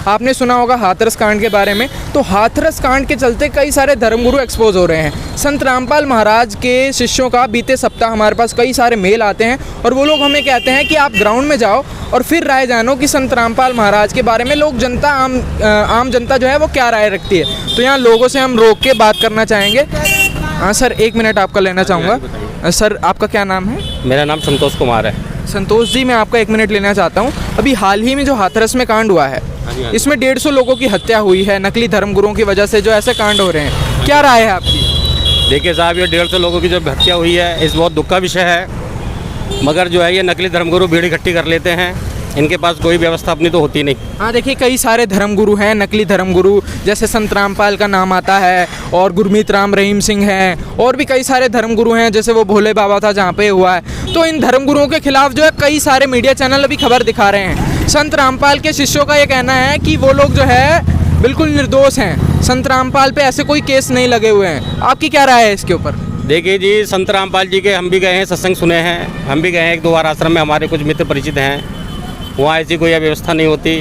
आपने सुना होगा हाथरस कांड के बारे में। तो हाथरस कांड के चलते कई सारे धर्मगुरु एक्सपोज हो रहे हैं। संत रामपाल महाराज के शिष्यों का बीते सप्ताह हमारे पास कई सारे मेल आते हैं और वो लोग हमें कहते हैं कि आप ग्राउंड में जाओ और फिर राय जानो कि संत रामपाल महाराज के बारे में लोग जनता आम जनता जो है वो क्या राय रखती है। तो यहाँ लोगों से हम रोक के बात करना चाहेंगे। हाँ सर, 1 मिनट आपका लेना चाहूँगा। सर आपका क्या नाम है? मेरा नाम संतोष कुमार है। संतोष जी, मैं आपका 1 मिनट लेना चाहता हूँ। अभी हाल ही में जो हाथरस में कांड हुआ है, इसमें 150 लोगों की हत्या हुई है नकली धर्मगुरुओं की वजह से, जो ऐसे कांड हो रहे हैं, क्या राय है आपकी? देखिए साहब, ये 150 लोगों की जो हत्या हुई है इस बहुत दुख का विषय है। मगर जो है ये नकली धर्मगुरु भीड़ इकट्ठी कर लेते हैं, इनके पास कोई व्यवस्था अपनी तो होती नहीं। हाँ देखिए, कई सारे धर्मगुरु हैं, नकली धर्मगुरु, जैसे संत रामपाल का नाम आता है और गुरमीत राम रहीम सिंह हैं, और भी कई सारे धर्मगुरु हैं, जैसे वो भोले बाबा था जहाँ पे हुआ है। तो इन धर्मगुरुओं के खिलाफ जो है कई सारे मीडिया चैनल अभी खबर दिखा रहे हैं। संत रामपाल के शिष्यों का ये कहना है कि वो लोग जो है बिल्कुल निर्दोष हैं, संत रामपाल पे ऐसे कोई केस नहीं लगे हुए हैं। आपकी क्या राय है इसके ऊपर? देखिए जी, संत रामपाल जी के हम भी गए हैं, सत्संग सुने हैं, हम भी गए हैं 1-2 बार आश्रम में, हमारे कुछ मित्र परिचित हैं। वहाँ ऐसी कोई व्यवस्था नहीं होती,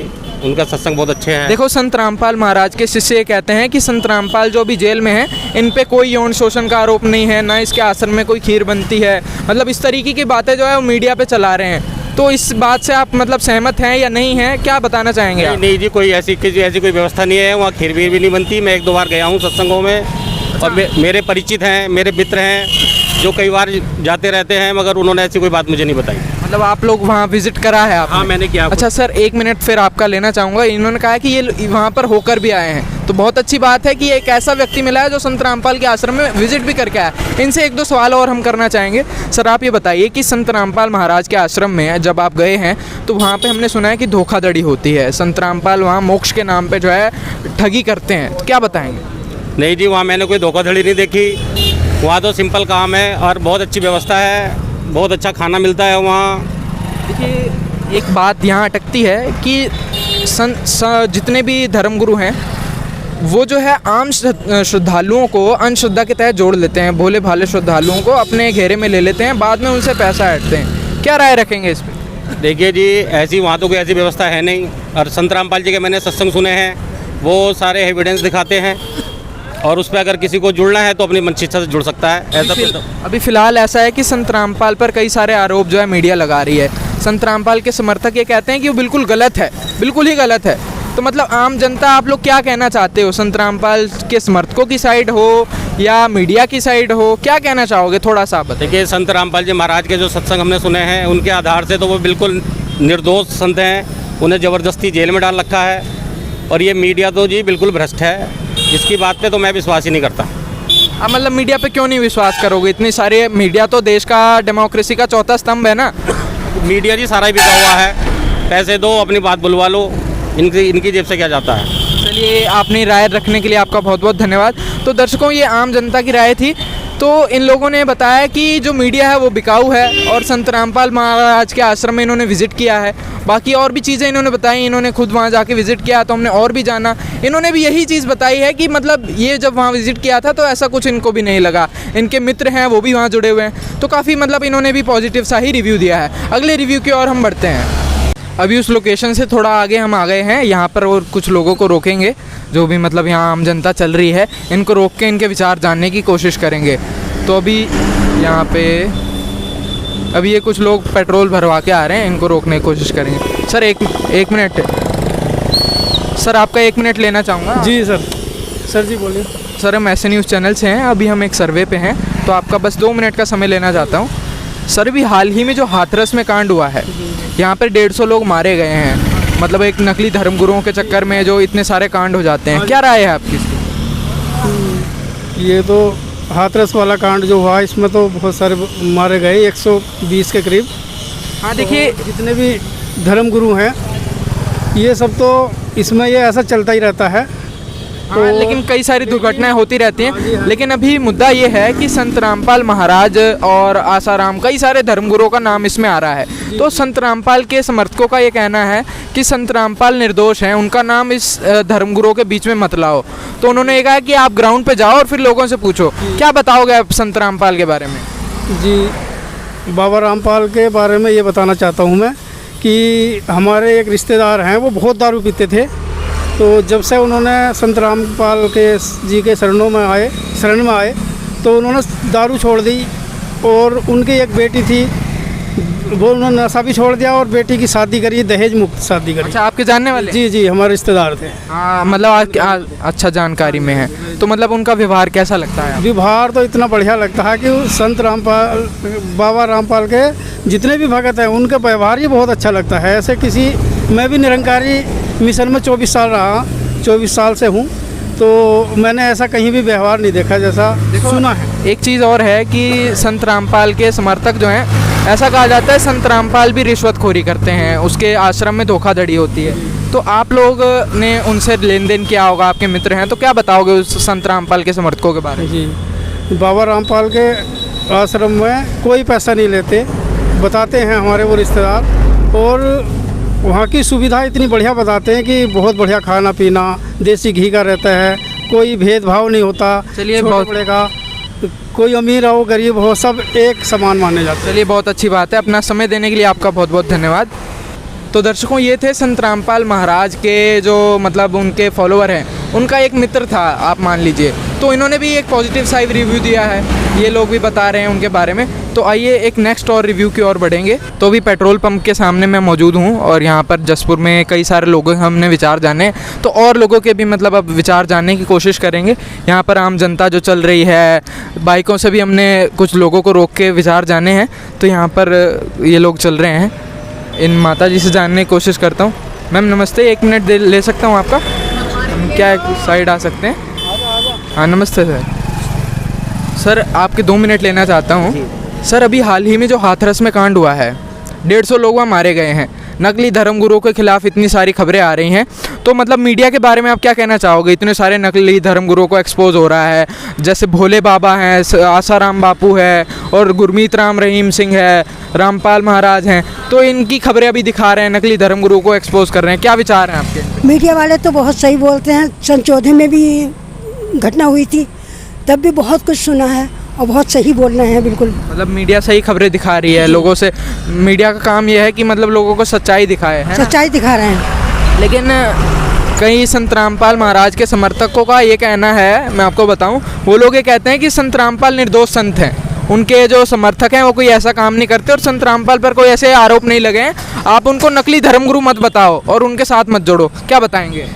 उनका सत्संग बहुत अच्छे हैं। देखो, संत रामपाल महाराज के शिष्य ये कहते हैं कि संत रामपाल जो भी जेल में हैं, इन पे कोई यौन शोषण का आरोप नहीं है, ना इसके आश्रम में कोई खीर बनती है। मतलब इस तरीके की बातें जो है वो मीडिया पे चला रहे हैं। तो इस बात से आप मतलब सहमत हैं या नहीं हैं, क्या बताना चाहेंगे आप? नहीं जी, कोई ऐसी कोई व्यवस्था नहीं है। वहाँ खीर वीर भी नहीं बनती। मैं 1-2 बार गया हूँ सत्संगों में, और मेरे परिचित हैं, मेरे मित्र हैं जो कई बार जाते रहते हैं, मगर उन्होंने ऐसी कोई बात मुझे नहीं बताई। मतलब आप लोग वहाँ विजिट करा है आपने? हाँ, मैंने किया। अच्छा सर, 1 मिनट फिर आपका लेना चाहूँगा। इन्होंने कहा कि ये वहाँ पर होकर भी आए हैं, तो बहुत अच्छी बात है कि एक ऐसा व्यक्ति मिला है जो संत रामपाल के आश्रम में विजिट भी करके आया। इनसे 1-2 सवाल और हम करना चाहेंगे। सर आप ये बताइए कि संत रामपाल महाराज के आश्रम में जब आप गए हैं तो वहाँ पे हमने सुना है कि धोखाधड़ी होती है, संत रामपाल वहाँ मोक्ष के नाम पे जो है ठगी करते हैं, तो क्या बताएंगे? नहीं जी, वहाँ मैंने कोई धोखाधड़ी नहीं देखी। वहाँ तो सिंपल काम है और बहुत अच्छी व्यवस्था है, बहुत अच्छा खाना मिलता है वहाँ। देखिए, एक बात यहाँ अटकती है कि जितने भी धर्मगुरु हैं वो जो है आम श्रद्धालुओं को अंधश्रद्धा के तहत जोड़ लेते हैं, भोले भाले श्रद्धालुओं को अपने घेरे में ले लेते हैं, बाद में उनसे पैसा हटते हैं। क्या राय रखेंगे इस पर? देखिए जी, ऐसी वहाँ तो कोई ऐसी व्यवस्था है नहीं। और संत रामपाल जी के मैंने सत्संग सुने हैं, वो सारे एविडेंस दिखाते हैं, और उस पर अगर किसी को जुड़ना है तो अपनी मनशिक्षा से जुड़ सकता है। ऐसा अभी फ़िलहाल ऐसा है कि संत रामपाल पर कई सारे आरोप जो है मीडिया लगा रही है। संत रामपाल के समर्थक ये कहते हैं कि वो बिल्कुल गलत है, बिल्कुल ही गलत है। तो मतलब आम जनता, आप लोग क्या कहना चाहते हो? संत रामपाल के समर्थकों की साइड हो या मीडिया की साइड हो, क्या कहना चाहोगे? थोड़ा सा बताइए। देखिए, संत रामपाल जी महाराज के जो सत्संग हमने सुने हैं, उनके आधार से तो वो बिल्कुल निर्दोष संत हैं। उन्हें ज़बरदस्ती जेल में डाल रखा है, और ये मीडिया तो जी बिल्कुल भ्रष्ट है। इसकी बात पे तो मैं विश्वास ही नहीं करता। अब मतलब मीडिया पे क्यों नहीं विश्वास करोगे? इतनी सारी मीडिया तो देश का डेमोक्रेसी का चौथा स्तंभ है ना। मीडिया जी सारा ही बिका हुआ है, पैसे दो, अपनी बात बुलवा लो, इनकी जेब से क्या जाता है। चलिए, आपने राय रखने के लिए आपका बहुत बहुत धन्यवाद। तो दर्शकों, ये आम जनता की राय थी। तो इन लोगों ने बताया कि जो मीडिया है वो बिकाऊ है, और संत रामपाल महाराज के आश्रम में इन्होंने विजिट किया है। बाकी और भी चीज़ें इन्होंने बताई, इन्होंने खुद वहाँ जाके विजिट किया तो हमने और भी जाना। इन्होंने भी यही चीज़ बताई है कि मतलब ये जब वहाँ विजिट किया था तो ऐसा कुछ इनको भी नहीं लगा। इनके मित्र हैं वो भी वहाँ जुड़े हुए हैं, तो काफ़ी मतलब इन्होंने भी पॉजिटिव सा ही रिव्यू दिया है। अगले रिव्यू की ओर हम बढ़ते हैं। अभी उस लोकेशन से थोड़ा आगे हम आ गए हैं, यहाँ पर और कुछ लोगों को रोकेंगे, जो भी मतलब यहाँ आम जनता चल रही है, इनको रोक के इनके विचार जानने की कोशिश करेंगे। तो अभी यहाँ पे ये कुछ लोग पेट्रोल भरवा के आ रहे हैं, इनको रोकने की कोशिश करेंगे। सर एक मिनट सर, आपका 1 मिनट लेना चाहूँगा। जी सर जी बोलिए। सर, हम ऐसे न्यूज़ चैनल से हैं, अभी हम एक सर्वे पे हैं, तो आपका बस 2 मिनट का समय लेना चाहता हूँ। सर, भी हाल ही में जो हाथरस में कांड हुआ है, यहाँ पर 150 लोग मारे गए हैं, मतलब एक नकली धर्मगुरुओं के चक्कर में जो इतने सारे कांड हो जाते हैं, क्या राय है आपकी? ये तो हाथरस वाला कांड जो हुआ, इसमें तो बहुत सारे मारे गए, 120 के करीब। हाँ देखिए, जितने भी धर्मगुरु हैं, ये सब तो इसमें ये ऐसा चलता ही रहता है। हाँ, लेकिन कई सारी दुर्घटनाएं होती रहती हैं। लेकिन अभी मुद्दा ये है कि संत रामपाल महाराज और आसाराम, कई सारे धर्मगुरुओं का नाम इसमें आ रहा है। तो संत रामपाल के समर्थकों का ये कहना है कि संत रामपाल निर्दोष हैं, उनका नाम इस धर्मगुरुओं के बीच में मत लाओ। तो उन्होंने ये कहा कि आप ग्राउंड पे जाओ और फिर लोगों से पूछो। क्या बताओगे आप संत रामपाल के बारे में? जी, बाबा रामपाल के बारे में ये बताना चाहता हूँ मैं कि हमारे एक रिश्तेदार हैं, वो बहुत दारू पीते थे, तो जब से उन्होंने संत रामपाल के जी के शरण में आए तो उन्होंने दारू छोड़ दी, और उनकी एक बेटी थी, वो उन्होंने नशा भी छोड़ दिया और बेटी की शादी करी, दहेज मुक्त शादी करी। अच्छा, आपके जानने वाले? जी जी, हमारे रिश्तेदार थे। हाँ, मतलब अच्छा जानकारी में है। तो मतलब उनका व्यवहार कैसा लगता है? व्यवहार तो इतना बढ़िया लगता है कि संत रामपाल, बाबा रामपाल के जितने भी भगत हैं उनका व्यवहार ही बहुत अच्छा लगता है। ऐसे किसी, मैं भी निरंकारी मिशन में 24 साल रहा, 24 साल से हूँ, तो मैंने ऐसा कहीं भी व्यवहार नहीं देखा जैसा सुना है। एक चीज़ और है कि संत रामपाल के समर्थक जो हैं, ऐसा कहा जाता है संत रामपाल भी रिश्वतखोरी करते हैं, उसके आश्रम में धोखाधड़ी होती है। तो आप लोग ने उनसे लेन देन किया होगा, आपके मित्र हैं, तो क्या बताओगे उस संत रामपाल के समर्थकों के बारे में? जी, बाबा रामपाल के आश्रम में कोई पैसा नहीं लेते, बताते हैं हमारे वो रिश्तेदार, और वहाँ की सुविधा इतनी बढ़िया बताते हैं कि बहुत बढ़िया खाना पीना देसी घी का रहता है, कोई भेदभाव नहीं होता। चलिए, छोटे बड़े का, कोई अमीर हो गरीब हो, सब एक समान माने जाते हैं। चलिए, बहुत अच्छी बात है। अपना समय देने के लिए आपका बहुत बहुत धन्यवाद। तो दर्शकों, ये थे संत रामपाल महाराज के जो मतलब उनके फॉलोअर हैं, उनका एक मित्र था आप मान लीजिए। तो इन्होंने भी एक पॉजिटिव साइड रिव्यू दिया है, ये लोग भी बता रहे हैं उनके बारे में। तो आइए एक नेक्स्ट और रिव्यू की ओर बढ़ेंगे। तो अभी पेट्रोल पंप के सामने मैं मौजूद हूँ, और यहाँ पर जसपुर में कई सारे लोगों के हमने विचार जाने, तो और लोगों के भी मतलब अब विचार जानने की कोशिश करेंगे। यहाँ पर आम जनता जो चल रही है, बाइकों से भी हमने कुछ लोगों को रोक के विचार जाने हैं। तो यहाँ पर ये लोग चल रहे हैं, इन माता जी से जानने की कोशिश करता हूँ। मैम नमस्ते, 1 मिनट ले सकता हूँ आपका? क्या एक साइड आ सकते हैं? हाँ नमस्ते सर। सर आपके 2 मिनट लेना चाहता हूँ। सर अभी हाल ही में जो हाथरस में कांड हुआ है, 150 लोग वहाँ मारे गए हैं, नकली धर्मगुरुओं के खिलाफ इतनी सारी खबरें आ रही हैं, तो मतलब मीडिया के बारे में आप क्या कहना चाहोगे? इतने सारे नकली धर्मगुरुओं को एक्सपोज हो रहा है, जैसे भोले बाबा हैं, आसाराम बापू है, और गुरमीत राम रहीम सिंह है, रामपाल महाराज हैं, तो इनकी खबरें अभी दिखा रहे हैं, नकली धर्मगुरुओं को एक्सपोज कर रहे हैं। क्या विचार हैं आपके? मीडिया वाले तो बहुत सही बोलते हैं। सन 14 में भी घटना हुई थी, तब भी बहुत कुछ सुना है और बहुत सही बोल रहे हैं। बिल्कुल, मतलब मीडिया सही खबरें दिखा रही है लोगों से। मीडिया का काम यह है कि मतलब लोगों को सच्चाई दिखाए, है सच्चाई दिखा रहे हैं। लेकिन कई संत रामपाल महाराज के समर्थकों का ये कहना है, मैं आपको बताऊं, वो लोग ये कहते हैं कि संत रामपाल निर्दोष संत हैं, उनके जो समर्थक हैं वो कोई ऐसा काम नहीं करते, और संत रामपाल पर कोई ऐसे आरोप नहीं लगे हैं। आप उनको नकली धर्मगुरु मत बताओ और उनके साथ मत जोड़ो, क्या बताएंगे?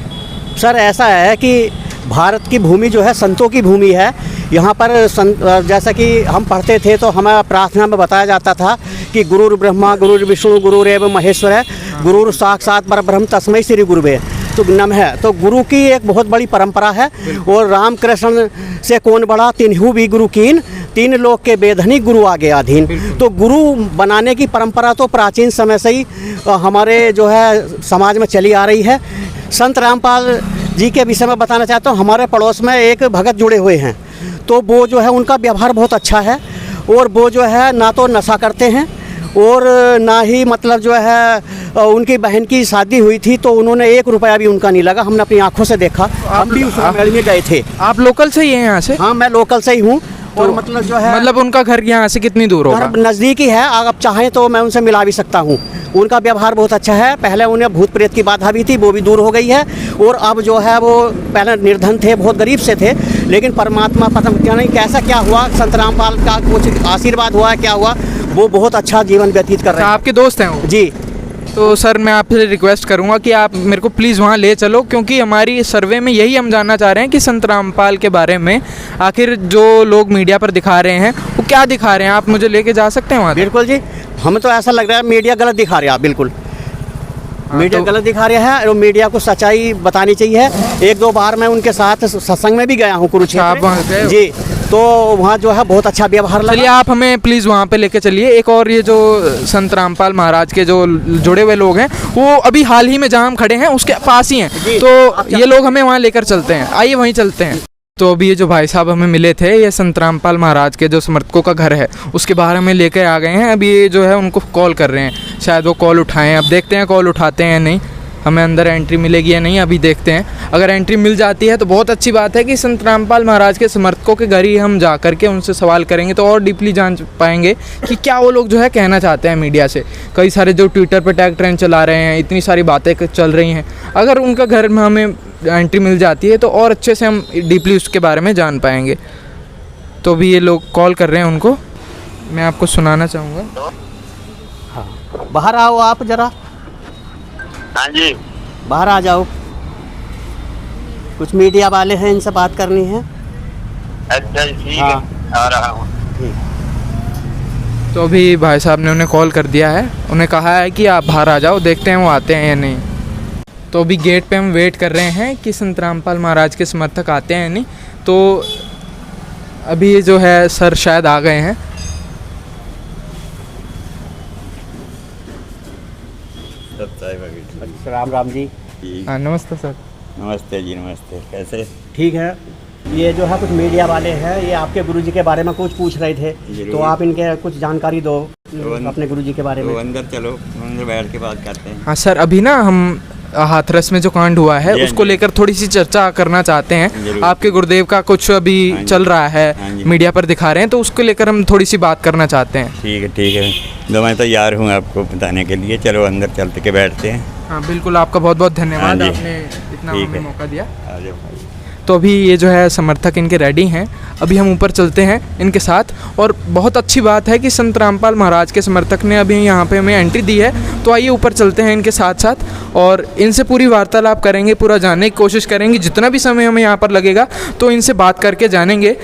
सर ऐसा है कि भारत की भूमि जो है संतों की भूमि है। यहाँ पर जैसा कि हम पढ़ते थे तो हमें प्रार्थना में बताया जाता था कि गुरुर् ब्रह्मा गुरुर् विष्णु गुरुरेव महेश्वर है, गुरुर् साक्षात परब्रह्म तस्मै श्री गुरुवे तो नम है। तो गुरु की एक बहुत बड़ी परंपरा है, और रामकृष्ण से कौन बड़ा तिन्हु भी गुरु कीन, 3 लोक के बेधनी गुरु आगे अधीन। तो गुरु बनाने की परंपरा तो प्राचीन समय से ही हमारे जो है समाज में चली आ रही है। संत रामपाल जी के विषय में बताना चाहता हूँ, हमारे पड़ोस में एक भगत जुड़े हुए हैं, तो वो जो है उनका व्यवहार बहुत अच्छा है, और वो जो है ना तो नशा करते हैं और ना ही मतलब जो है उनकी बहन की शादी हुई थी तो उन्होंने 1 रुपया भी उनका नहीं लगा, हमने अपनी आंखों से देखा। हम भी उस मेले में गए थे। आप लोकल से ही हैं यहाँ से? हाँ मैं लोकल से ही हूँ। और मतलब जो है मतलब उनका घर यहाँ से कितनी दूर होगा? नज़दीक ही है, आप चाहें तो मैं उनसे मिला भी सकता हूँ। उनका व्यवहार बहुत अच्छा है। पहले उन्हें भूत प्रेत की बाधा भी थी, वो भी दूर हो गई है, और अब जो है वो पहले निर्धन थे, बहुत गरीब से थे, लेकिन परमात्मा पता नहीं कैसा क्या हुआ, संत रामपाल का कुछ आशीर्वाद हुआ, क्या हुआ, वो बहुत अच्छा जीवन व्यतीत कर रहे हैं। आपके दोस्त हैं वो? जी। तो सर मैं आपसे रिक्वेस्ट करूंगा कि आप मेरे को प्लीज़ वहाँ ले चलो, क्योंकि हमारी सर्वे में यही हम जानना चाह रहे हैं कि संत रामपाल के बारे में आखिर जो लोग मीडिया पर दिखा रहे हैं वो क्या दिखा रहे हैं। आप मुझे लेके जा सकते हैं वहाँ? बिल्कुल जी, हमें तो ऐसा लग रहा है मीडिया गलत दिखा रहा है। बिल्कुल मीडिया गलत दिखा रहा है, और मीडिया को सच्चाई बतानी चाहिए। 1-2 बार मैं उनके साथ सत्संग में भी गया हूँ कुरुक्षेत्र जी, तो वहाँ जो है बहुत अच्छा व्यवहार लगा। चलिए आप हमें प्लीज़ वहाँ पे लेके चलिए। एक और ये जो संत रामपाल महाराज के जो जुड़े हुए लोग हैं वो अभी हाल ही में जहाँ हम खड़े हैं उसके पास ही हैं, तो ये लोग हमें वहाँ लेकर चलते हैं। आइए वहीं चलते हैं। तो अभी ये जो भाई साहब हमें मिले थे, ये संत रामपाल महाराज के जो समर्थकों का घर है उसके बाहर हमें लेकर आ गए हैं। अभी ये जो है उनको कॉल कर रहे हैं, शायद वो कॉल उठाएं। अब देखते हैं कॉल उठाते हैं या नहीं, हमें अंदर एंट्री मिलेगी या नहीं, अभी देखते हैं। अगर एंट्री मिल जाती है तो बहुत अच्छी बात है कि संत रामपाल महाराज के समर्थकों के घर ही हम जा करके उनसे सवाल करेंगे, तो और डीपली जान पाएंगे कि क्या वो लोग जो है कहना चाहते हैं मीडिया से। कई सारे जो ट्विटर पर टैग ट्रेंड चला रहे हैं, इतनी सारी बातें चल रही हैं, अगर उनका घर में हमें एंट्री मिल जाती है तो और अच्छे से हम डीपली उसके बारे में जान पाएंगे। तो अभी ये लोग कॉल कर रहे हैं उनको, मैं आपको सुनाना चाहूँगा। हाँ, बाहर आओ आप ज़रा, हाँ जी। बाहर आ जाओ, कुछ मीडिया वाले हैं, इनसे बात करनी है। अच्छा ठीक हाँ। है, आ रहा हूँ। तो अभी भाई साहब ने उन्हें कॉल कर दिया है, उन्हें कहा है कि आप बाहर आ जाओ, देखते हैं वो आते हैं या नहीं। तो अभी गेट पे हम वेट कर रहे हैं कि संत रामपाल महाराज के समर्थक आते हैं या नहीं। तो अभी जो है सर शायद आ गए हैं। राम राम जी। हाँ नमस्ते सर। नमस्ते जी, नमस्ते। कैसे? ठीक है, ये जो है कुछ मीडिया वाले हैं, ये आपके गुरुजी के बारे में कुछ पूछ रहे थे, तो आप इनके कुछ जानकारी दो अपने गुरुजी के बारे में। तो अंदर चलो, अंदर बैठ के बात करते हैं। हाँ सर, अभी ना हम हाथरस में जो कांड हुआ है जी, उसको जी। लेकर थोड़ी सी चर्चा करना चाहते हैं। जरूर। आपके गुरुदेव का कुछ अभी हाँ जी। चल रहा हाँ है, जी। मीडिया पर दिखा रहे हैं, तो उसको लेकर हम थोड़ी सी बात करना चाहते हैं। ठीक है, ठीक है। तो मैं तैयार हूँ आपको बताने के लिए। चलो अंदर चलते के बैठते हैं। हाँ बिल्कुल, आपका बहुत बहुत धन्यवाद, हाँ जी। आपने इतना ठीक हमें है। मौका दिया। आ जाओ भाई। तो अभी ये जो है समर्थक इनके रेडी हैं, अभी हम ऊपर चलते हैं इनके साथ। और बहुत अच्छी बात है कि संत रामपाल महाराज के समर्थक ने अभी यहाँ पे हमें एंट्री दी है, तो आइए ऊपर चलते हैं इनके साथ साथ और इनसे पूरी वार्तालाप करेंगे, पूरा जानने की कोशिश करेंगे। जितना भी समय हमें यहाँ पर लगेगा तो इनसे बात करके जानेंगे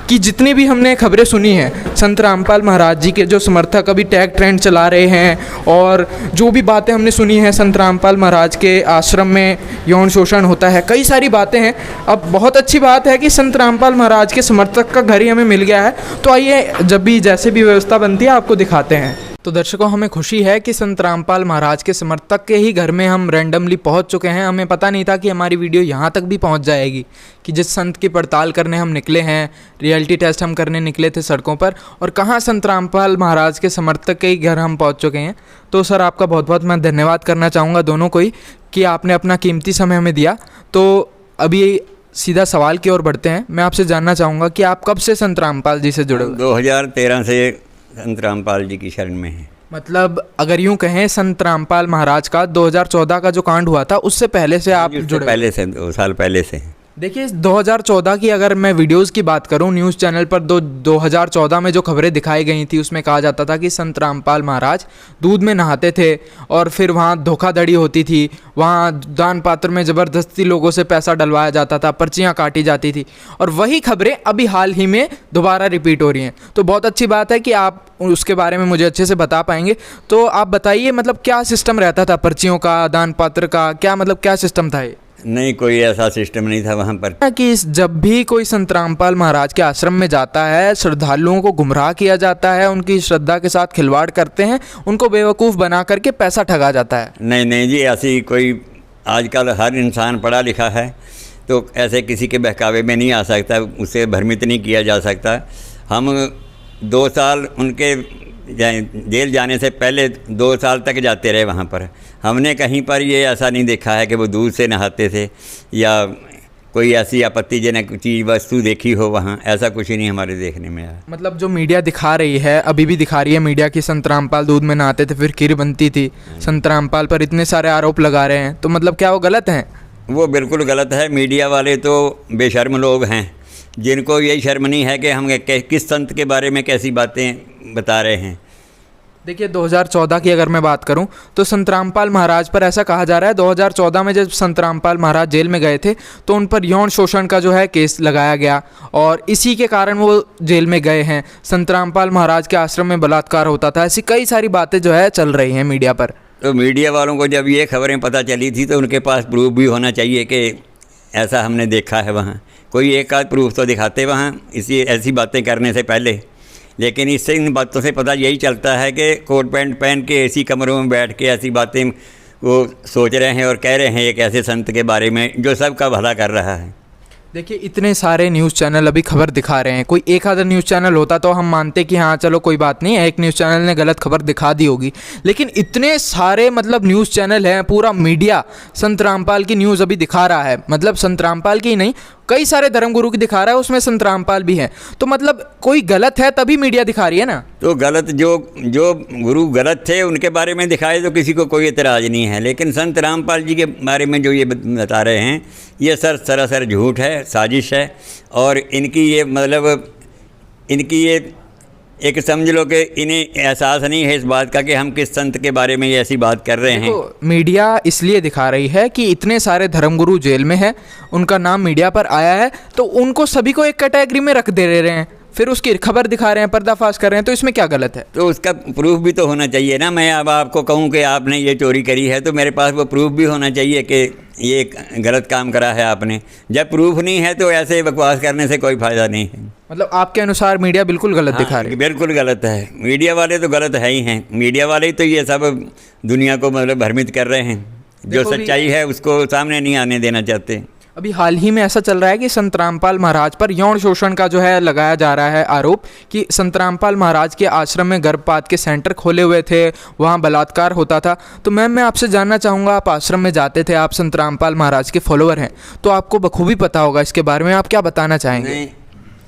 कि जितनी भी हमने खबरें सुनी हैं संत रामपाल महाराज जी के जो समर्थक अभी टैग ट्रेंड चला रहे हैं, और जो भी बातें हमने सुनी हैं संत रामपाल महाराज के आश्रम में यौन शोषण होता है, कई सारी बातें हैं। अब बहुत अच्छी बात है कि संत रामपाल महाराज के समर्थक का घर ही हमें मिल गया है, तो आइए जब भी जैसे भी व्यवस्था बनती है आपको दिखाते हैं। तो दर्शकों, हमें खुशी है कि संत रामपाल महाराज के समर्थक के ही घर में हम रैंडमली पहुंच चुके हैं। हमें पता नहीं था कि हमारी वीडियो यहां तक भी पहुंच जाएगी, कि जिस संत की पड़ताल करने हम निकले हैं, रियलिटी टेस्ट हम करने निकले थे सड़कों पर, और कहां संत रामपाल महाराज के समर्थक के ही घर हम पहुंच चुके हैं। तो सर आपका बहुत बहुत मैं धन्यवाद करना चाहूँगा दोनों को ही, कि आपने अपना कीमती समय हमें दिया। तो अभी सीधा सवाल की ओर बढ़ते हैं। मैं आपसे जानना चाहूँगा कि आप कब से संत रामपाल जी से जुड़े हुए? 2013 से संत रामपाल जी की शरण में है। मतलब अगर यूं कहें संत रामपाल महाराज का 2014 का जो कांड हुआ था उससे पहले से आप उससे जुड़े? पहले से, 2 साल पहले से। देखिए 2014 की अगर मैं वीडियोस की बात करूं, न्यूज़ चैनल पर 2014 में जो खबरें दिखाई गई थी उसमें कहा जाता था कि संत रामपाल महाराज दूध में नहाते थे और फिर वहाँ धोखाधड़ी होती थी, वहाँ दान पात्र में ज़बरदस्ती लोगों से पैसा डलवाया जाता था, पर्चियाँ काटी जाती थी, और वही खबरें अभी हाल ही में दोबारा रिपीट हो रही हैं। तो बहुत अच्छी बात है कि आप उसके बारे में मुझे अच्छे से बता पाएंगे। तो आप बताइए, मतलब क्या सिस्टम रहता था पर्चियों का, दान पात्र का, क्या मतलब क्या सिस्टम था ये? नहीं, कोई ऐसा सिस्टम नहीं था वहाँ पर। कि जब भी कोई संत रामपाल महाराज के आश्रम में जाता है, श्रद्धालुओं को गुमराह किया जाता है, उनकी श्रद्धा के साथ खिलवाड़ करते हैं, उनको बेवकूफ़ बना करके पैसा ठगा जाता है। नहीं नहीं जी, ऐसी कोई, आजकल हर इंसान पढ़ा लिखा है, तो ऐसे किसी के बहकावे में नहीं आ सकता, उसे भ्रमित नहीं किया जा सकता। हम 2 साल उनके जेल जाने से पहले 2 साल तक जाते रहे वहाँ पर। हमने कहीं पर ये ऐसा नहीं देखा है कि वो दूध से नहाते थे या कोई ऐसी आपत्तिजनक चीज़ वस्तु देखी हो वहाँ, ऐसा कुछ ही नहीं हमारे देखने में आया। मतलब जो मीडिया दिखा रही है, अभी भी दिखा रही है मीडिया की संत रामपाल दूध में नहाते थे, फिर खीर बनती थी, संत रामपाल पर इतने सारे आरोप लगा रहे हैं, तो मतलब क्या वो गलत हैं? वो बिल्कुल गलत है। मीडिया वाले तो बेशर्म लोग हैं, जिनको यही शर्म नहीं है कि हम किस संत के बारे में कैसी बातें बता रहे हैं। देखिए 2014 की अगर मैं बात करूं तो संत रामपाल महाराज पर ऐसा कहा जा रहा है 2014 में जब संत रामपाल महाराज जेल में गए थे तो उन पर यौन शोषण का जो है केस लगाया गया, और इसी के कारण वो जेल में गए हैं। संत रामपाल महाराज के आश्रम में बलात्कार होता था, ऐसी कई सारी बातें जो है चल रही हैं मीडिया पर। तो मीडिया वालों को जब ये खबरें पता चली थी तो उनके पास प्रूफ भी होना चाहिए कि ऐसा हमने देखा है वहाँ। कोई एक आध प्रूफ तो दिखाते वहाँ इसी ऐसी बातें करने से पहले। लेकिन इससे इन बातों से पता यही चलता है कि कोट पैंट पहन के ऐसी कमरों में बैठ के ऐसी बातें वो सोच रहे हैं और कह रहे हैं एक ऐसे संत के बारे में जो सबका भला कर रहा है। देखिए इतने सारे न्यूज़ चैनल अभी खबर दिखा रहे हैं, कोई एक आधा न्यूज़ चैनल होता तो हम मानते कि हाँ चलो कोई बात नहीं है, एक न्यूज़ चैनल ने गलत खबर दिखा दी होगी, लेकिन इतने सारे मतलब न्यूज़ चैनल हैं, पूरा मीडिया संत रामपाल की न्यूज़ अभी दिखा रहा है। मतलब संत रामपाल की ही नहीं, कई सारे धर्मगुरु की दिखा रहा है, उसमें संत रामपाल भी हैं। तो मतलब कोई गलत है तभी मीडिया दिखा रही है ना। तो गलत जो गुरु गलत थे उनके बारे में दिखाए तो किसी को कोई एतराज़ नहीं है, लेकिन संत रामपाल जी के बारे में जो ये बता रहे हैं ये सरासर झूठ है, साजिश है। और इनकी ये मतलब इनकी ये एक समझ लो कि इन्हें एहसास नहीं है इस बात का कि हम किस संत के बारे में ये ऐसी बात कर रहे हैं। मीडिया इसलिए दिखा रही है कि इतने सारे धर्मगुरु जेल में हैं, उनका नाम मीडिया पर आया है, तो उनको सभी को एक कैटेगरी में रख दे रहे हैं, फिर उसकी खबर दिखा रहे हैं, पर्दाफाश कर रहे हैं। तो इसमें क्या गलत है? तो उसका प्रूफ भी तो होना चाहिए ना। मैं अब आपको कहूँ कि आपने ये चोरी करी है तो मेरे पास वो प्रूफ भी होना चाहिए कि ये गलत काम करा है आपने। जब प्रूफ नहीं है तो ऐसे बकवास करने से कोई फ़ायदा नहीं है। मतलब आपके अनुसार मीडिया बिल्कुल गलत दिखा रही है? बिल्कुल गलत है। मीडिया वाले तो गलत है ही हैं। मीडिया वाले ही तो ये सब दुनिया को मतलब भ्रमित कर रहे हैं। जो सच्चाई है उसको सामने नहीं आने देना चाहते। अभी हाल ही में ऐसा चल रहा है कि संत रामपाल महाराज पर यौन शोषण का जो है लगाया जा रहा है आरोप, कि संत रामपाल महाराज के आश्रम में गर्भपात के सेंटर खोले हुए थे, वहाँ बलात्कार होता था। तो मैम मैं आपसे जानना चाहूँगा, आप आश्रम में जाते थे, आप संत रामपाल महाराज के फॉलोअर हैं, तो आपको बखूबी पता होगा इसके बारे में, आप क्या बताना चाहेंगे?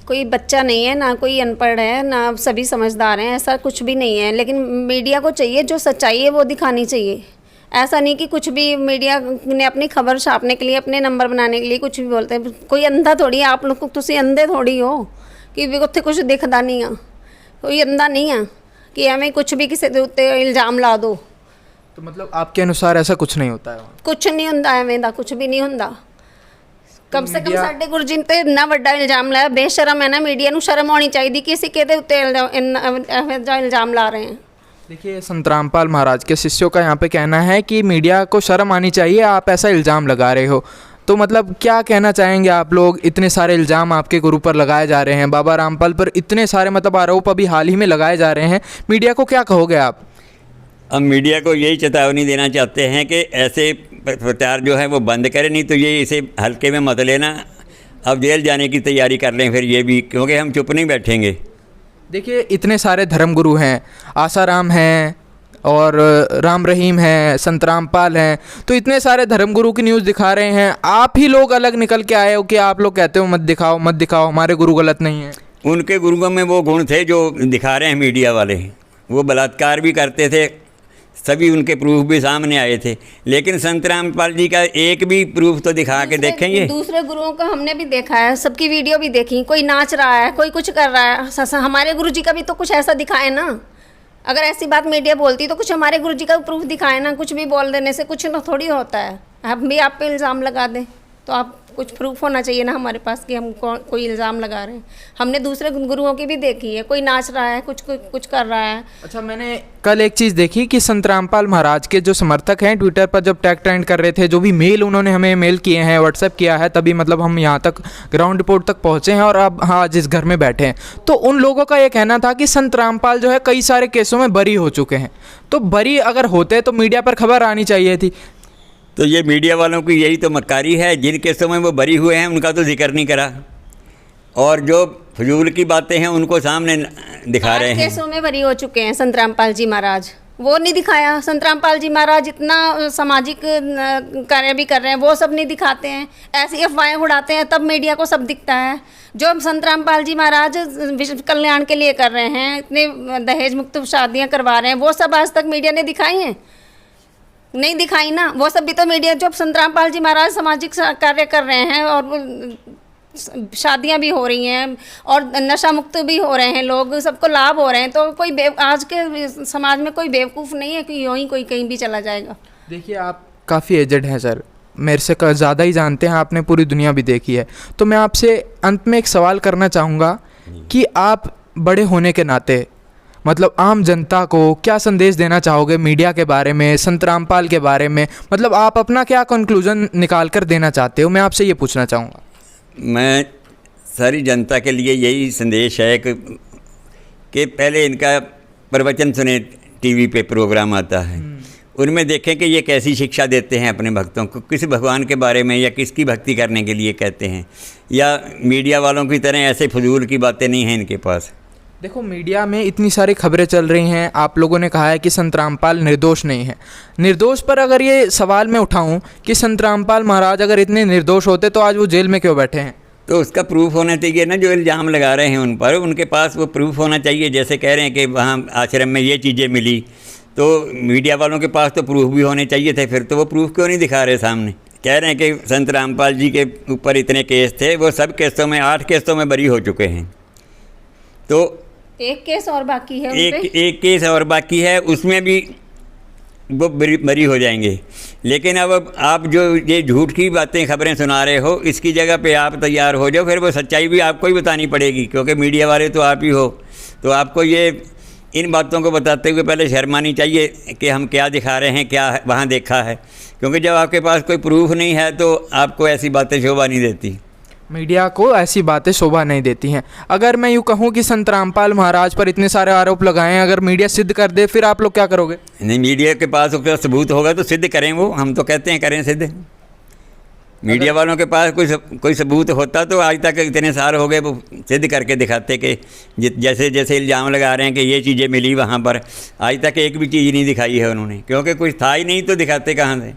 कोई बच्चा नहीं है, ना कोई अनपढ़ है, ना सभी समझदार हैं, ऐसा कुछ भी नहीं है। लेकिन मीडिया को चाहिए जो सच्चाई है वो दिखानी चाहिए। ऐसा नहीं कि कुछ भी मीडिया ने अपनी खबर छापने के लिए, अपने नंबर बनाने के लिए कुछ भी बोलते हैं। कोई अंधा थोड़ी है, आप लोग को तुसी अंधे थोड़ी हो कि भी उत्थे कुछ दिखता नहीं है। कोई अंधा नहीं है कि हमें कुछ भी किसी के उत्ते इल्ज़ाम ला दो। तो मतलब आपके अनुसार ऐसा कुछ नहीं होता है? कुछ नहीं होता है, मेरा कुछ भी नहीं होता। कम से कम साढ़े गुरु जी ने इन्ना बड़ा इल्ज़ाम लाया, बेशरम है ना। मीडिया को शर्म होनी चाहिए किसी के उत्ते इल्ज़ाम ला रहे हैं। देखिए, संत रामपाल महाराज के शिष्यों का यहाँ पे कहना है कि मीडिया को शर्म आनी चाहिए, आप ऐसा इल्ज़ाम लगा रहे हो। तो मतलब क्या कहना चाहेंगे आप लोग? इतने सारे इल्ज़ाम आपके गुरु पर लगाए जा रहे हैं, बाबा रामपाल पर इतने सारे मतलब आरोप अभी हाल ही में लगाए जा रहे हैं, मीडिया को क्या कहोगे आप? हम मीडिया को यही चेतावनी देना चाहते हैं कि ऐसे प्रचार जो है वो बंद करें, नहीं तो ये इसे हल्के में मत लेना। अब जेल जाने की तैयारी कर लें फिर ये भी, क्योंकि हम चुप नहीं बैठेंगे। देखिए, इतने सारे धर्मगुरु हैं, आसाराम हैं और राम रहीम हैं, संत रामपाल हैं, तो इतने सारे धर्मगुरु की न्यूज़ दिखा रहे हैं। आप ही लोग अलग निकल के आए हो कि आप लोग कहते हो मत दिखाओ मत दिखाओ, हमारे गुरु गलत नहीं हैं। उनके गुरुओं में वो गुण थे जो दिखा रहे हैं मीडिया वाले। वो बलात्कार भी करते थे, सभी उनके प्रूफ भी सामने आए थे, लेकिन संत रामपाल जी का एक भी प्रूफ तो दिखा के देखेंगे। दूसरे गुरुओं का हमने भी देखा है, सबकी वीडियो भी देखी। कोई नाच रहा है, कोई कुछ कर रहा है, हमारे गुरु जी का भी तो कुछ ऐसा दिखाए ना। अगर ऐसी बात मीडिया बोलती तो कुछ हमारे गुरु जी का प्रूफ दिखाए ना। कुछ भी बोल देने से कुछ ना थोड़ी होता है। हम भी आप पे इल्ज़ाम लगा दें तो आप कुछ प्रूफ होना चाहिए ना हमारे पास कि हम कोई इल्ज़ाम लगा रहे हैं। हमने दूसरे गुरुओं की भी देखी है, कोई नाच रहा है, कुछ कर रहा है। अच्छा, मैंने कल एक चीज़ देखी कि संत रामपाल महाराज के जो समर्थक हैं ट्विटर पर जब टैग ट्रेंड कर रहे थे, जो भी मेल उन्होंने हमें मेल किए हैं, व्हाट्सएप किया है, तभी मतलब हम यहाँ तक ग्राउंड रिपोर्ट तक पहुँचे हैं और अब हाँ जिस घर में बैठे हैं, तो उन लोगों का ये कहना था कि संत रामपाल जो है कई सारे केसों में बरी हो चुके हैं। तो बरी अगर होते तो मीडिया पर खबर आनी चाहिए थी। तो ये मीडिया वालों की यही तो मक्कारी है, जिन केसों में वो बरी हुए हैं उनका तो जिक्र नहीं करा, और जो फजूल की बातें हैं उनको सामने दिखा रहे हैं। केसों में बरी हो चुके हैं संत रामपाल जी महाराज, वो नहीं दिखाया। संत रामपाल जी महाराज इतना सामाजिक कार्य भी कर रहे हैं, वो सब नहीं दिखाते हैं। ऐसी अफवाहें उड़ाते हैं, तब मीडिया को सब दिखता है। जो संत रामपाल जी महाराज विश्व कल्याण के लिए कर रहे हैं, इतने दहेज मुक्त शादियाँ करवा रहे हैं, वो सब आज तक मीडिया ने दिखाई हैं? नहीं दिखाई ना। वो सब भी तो मीडिया, जो संत रामपाल जी महाराज सामाजिक कार्य कर रहे हैं और शादियां भी हो रही हैं और नशा मुक्त भी हो रहे हैं, लोग सबको लाभ हो रहे हैं, तो कोई आज के समाज में कोई बेवकूफ़ नहीं है कि यूँ ही कोई कहीं भी चला जाएगा। देखिए, आप काफ़ी एजड हैं सर, मेरे से ज़्यादा ही जानते हैं, आपने पूरी दुनिया भी देखी है। तो मैं आपसे अंत में एक सवाल करना चाहूँगा कि आप बड़े होने के नाते मतलब आम जनता को क्या संदेश देना चाहोगे मीडिया के बारे में, संत रामपाल के बारे में? मतलब आप अपना क्या कंक्लूजन निकाल कर देना चाहते हो, मैं आपसे ये पूछना चाहूँगा। मैं सारी जनता के लिए यही संदेश है कि पहले इनका प्रवचन सुने, टीवी पे प्रोग्राम आता है, उनमें देखें कि ये कैसी शिक्षा देते हैं अपने भक्तों को, किस भगवान के बारे में या किसकी भक्ति करने के लिए कहते हैं, या मीडिया वालों की तरह ऐसे फजूल की बातें नहीं हैं इनके पास। देखो, मीडिया में इतनी सारी खबरें चल रही हैं, आप लोगों ने कहा है कि संत रामपाल निर्दोष नहीं है। निर्दोष पर अगर ये सवाल मैं उठाऊं कि संत रामपाल महाराज अगर इतने निर्दोष होते तो आज वो जेल में क्यों बैठे हैं? तो उसका प्रूफ होना चाहिए ना, जो इल्ज़ाम लगा रहे हैं उन पर, उनके पास वो प्रूफ होना चाहिए। जैसे कह रहे हैं कि वहाँ आश्रम में ये चीज़ें मिली, तो मीडिया वालों के पास तो प्रूफ भी होने चाहिए थे, फिर तो वो प्रूफ क्यों नहीं दिखा रहे सामने। कह रहे हैं कि संत रामपाल जी के ऊपर इतने केस थे, वो सब केसों में 8 केसों में बरी हो चुके हैं, तो एक केस और बाकी है, एक केस और बाकी है, उसमें भी वो बरी हो जाएंगे। लेकिन अब आप जो ये झूठ की बातें खबरें सुना रहे हो, इसकी जगह पे आप तैयार हो जाओ, फिर वो सच्चाई भी आपको ही बतानी पड़ेगी, क्योंकि मीडिया वाले तो आप ही हो। तो आपको ये इन बातों को बताते हुए पहले शर्म आनी चाहिए कि हम क्या दिखा रहे हैं, क्या वहाँ देखा है, क्योंकि जब आपके पास कोई प्रूफ नहीं है तो आपको ऐसी बातें शोभा नहीं देती। मीडिया को ऐसी बातें शोभा नहीं देती हैं। अगर मैं यूँ कहूँ कि संत रामपाल महाराज पर इतने सारे आरोप लगाए हैं, अगर मीडिया सिद्ध कर दे, फिर आप लोग क्या करोगे? नहीं, मीडिया के पास उसका सबूत होगा तो सिद्ध करें, वो हम तो कहते हैं करें सिद्ध। मीडिया वालों के पास कोई सबूत होता तो आज तक इतने साल हो गए वो सिद्ध करके दिखाते कि जैसे जैसे इल्ज़ाम लगा रहे हैं कि ये चीज़ें मिली वहाँ पर, आज तक एक भी चीज़ नहीं दिखाई है उन्होंने, क्योंकि कुछ था ही नहीं तो दिखाते कहाँ से।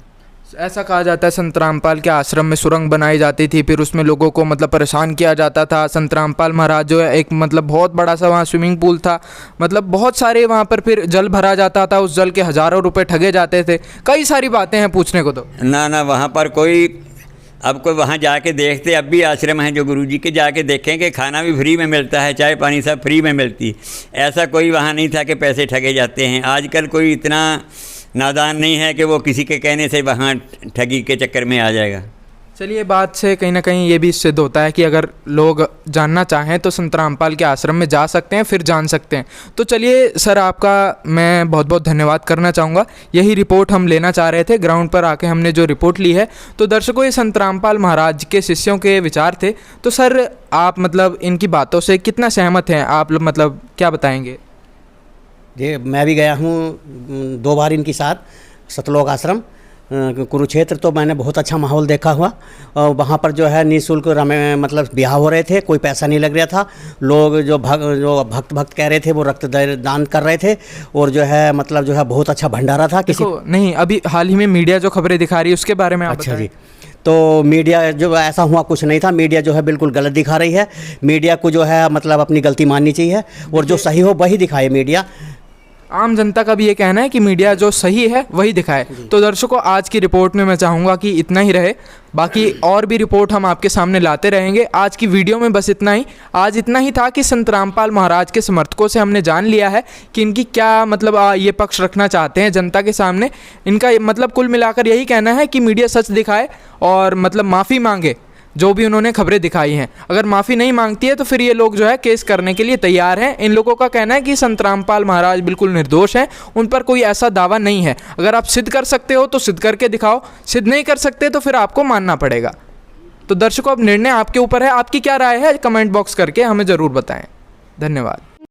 ऐसा कहा जाता है संत रामपाल के आश्रम में सुरंग बनाई जाती थी, फिर उसमें लोगों को मतलब परेशान किया जाता था। संत रामपाल महाराज जो है एक मतलब बहुत बड़ा सा वहाँ स्विमिंग पूल था, मतलब बहुत सारे वहाँ पर फिर जल भरा जाता था, उस जल के हज़ारों रुपए ठगे जाते थे। कई सारी बातें हैं पूछने को तो। ना वहाँ पर कोई, अब कोई वहाँ जाके देखते, अब भी आश्रम हैं जो गुरुजी के, जाके देखें कि खाना भी फ्री में मिलता है, चाय पानी सब फ्री में मिलती। ऐसा कोई वहाँ नहीं था कि पैसे ठगे जाते हैं। आजकल कोई इतना नादान नहीं है कि वो किसी के कहने से वहाँ ठगी के चक्कर में आ जाएगा। चलिए, बात से कहीं ना कहीं ये भी सिद्ध होता है कि अगर लोग जानना चाहें तो संत रामपाल के आश्रम में जा सकते हैं, फिर जान सकते हैं। तो चलिए सर, आपका मैं बहुत बहुत धन्यवाद करना चाहूँगा। यही रिपोर्ट हम लेना चाह रहे थे, ग्राउंड पर आके हमने जो रिपोर्ट ली है। तो दर्शकों, ये संत रामपाल महाराज के शिष्यों के विचार थे। तो सर, आप मतलब इनकी बातों से कितना सहमत हैं आप, मतलब क्या बताएँगे? जी, मैं भी गया हूँ 2 बार इनके साथ सतलोक आश्रम कुरुक्षेत्र। तो मैंने बहुत अच्छा माहौल देखा हुआ, और वहाँ पर जो है निःशुल्क मतलब ब्याह हो रहे थे, कोई पैसा नहीं लग रहा था। लोग जो भक्त कह रहे थे वो रक्त दान कर रहे थे, और जो है मतलब जो है बहुत अच्छा भंडारा था। किसी नहीं, अभी हाल ही में मीडिया जो खबरें दिखा रही है उसके बारे में आप अच्छा जी, तो मीडिया जो ऐसा हुआ कुछ नहीं था। मीडिया जो है बिल्कुल गलत दिखा रही है। मीडिया को जो है मतलब अपनी गलती माननी चाहिए, और जो सही हो वही दिखाए मीडिया। आम जनता का भी ये कहना है कि मीडिया जो सही है वही दिखाए। तो दर्शकों, आज की रिपोर्ट में मैं चाहूँगा कि इतना ही रहे, बाकी और भी रिपोर्ट हम आपके सामने लाते रहेंगे। आज की वीडियो में बस इतना ही। आज इतना ही था कि संत रामपाल महाराज के समर्थकों से हमने जान लिया है कि इनकी क्या मतलब ये पक्ष रखना चाहते हैं जनता के सामने। इनका मतलब कुल मिलाकर यही कहना है कि मीडिया सच दिखाए और मतलब माफ़ी मांगे जो भी उन्होंने खबरें दिखाई हैं। अगर माफ़ी नहीं मांगती है तो फिर ये लोग जो है केस करने के लिए तैयार हैं। इन लोगों का कहना है कि संत रामपाल महाराज बिल्कुल निर्दोष हैं, उन पर कोई ऐसा दावा नहीं है। अगर आप सिद्ध कर सकते हो तो सिद्ध करके दिखाओ, सिद्ध नहीं कर सकते तो फिर आपको मानना पड़ेगा। तो दर्शकों, अब निर्णय आपके ऊपर है। आपकी क्या राय है कमेंट बॉक्स करके हमें ज़रूर बताएं। धन्यवाद।